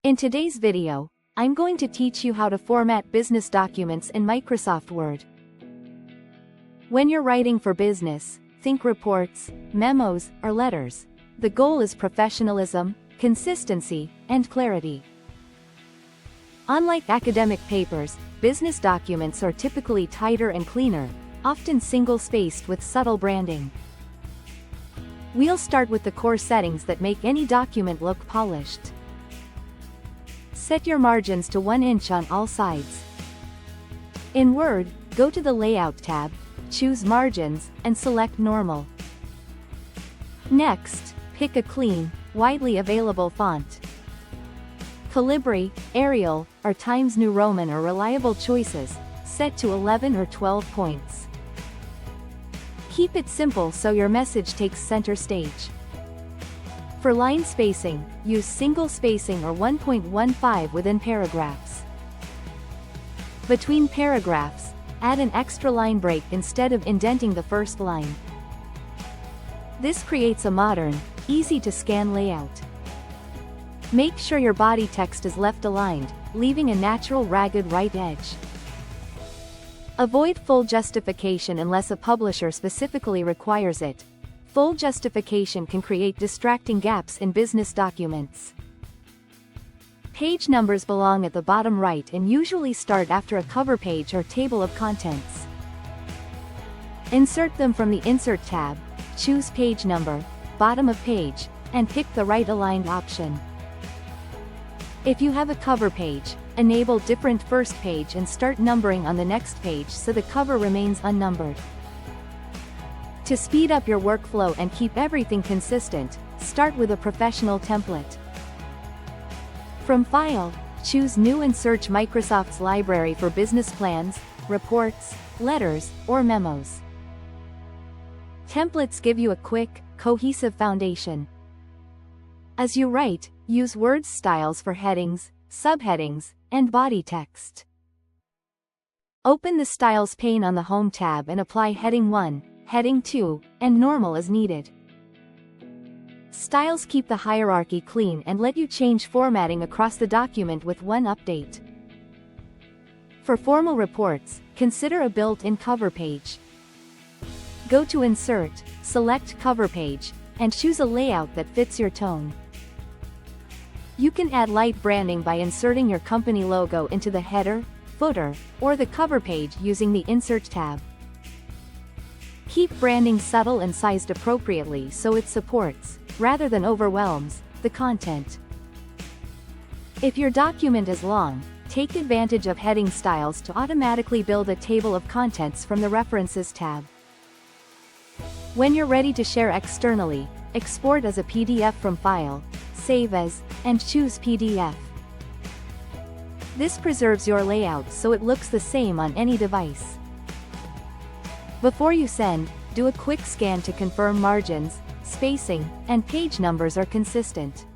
In today's video, I'm going to teach you how to format business documents in Microsoft Word. When you're writing for business, think reports, memos, or letters. The goal is professionalism, consistency, and clarity. Unlike academic papers, business documents are typically tighter and cleaner, often single-spaced with subtle branding. We'll start with the core settings that make any document look polished. Set your margins to 1 inch on all sides. In Word, go to the Layout tab, choose Margins, and select Normal. Next, pick a clean, widely available font. Calibri, Arial, or Times New Roman are reliable choices, set to 11 or 12 points. Keep it simple so your message takes center stage. For line spacing, use single spacing or 1.15 within paragraphs. Between paragraphs, add an extra line break instead of indenting the first line. This creates a modern, easy-to-scan layout. Make sure your body text is left aligned, leaving a natural ragged right edge. Avoid full justification unless a publisher specifically requires it. Full justification can create distracting gaps in business documents. Page numbers belong at the bottom right and usually start after a cover page or table of contents. Insert them from the Insert tab, choose Page Number, Bottom of Page, and pick the right aligned option. If you have a cover page, enable Different First Page and start numbering on the next page so the cover remains unnumbered. To speed up your workflow and keep everything consistent, start with a professional template. From File, choose New and search Microsoft's library for business plans, reports, letters, or memos. Templates give you a quick, cohesive foundation. As you write, use Word styles for headings, subheadings, and body text. Open the Styles pane on the Home tab and apply Heading 1, Heading 2, and Normal as needed. Styles keep the hierarchy clean and let you change formatting across the document with one update. For formal reports, consider a built-in cover page. Go to Insert, select Cover Page, and choose a layout that fits your tone. You can add light branding by inserting your company logo into the header, footer, or the cover page using the Insert tab. Keep branding subtle and sized appropriately so it supports, rather than overwhelms, the content. If your document is long, take advantage of heading styles to automatically build a table of contents from the References tab. When you're ready to share externally, export as a PDF from File, Save As, and choose PDF. This preserves your layout so it looks the same on any device. Before you send, do a quick scan to confirm margins, spacing, and page numbers are consistent.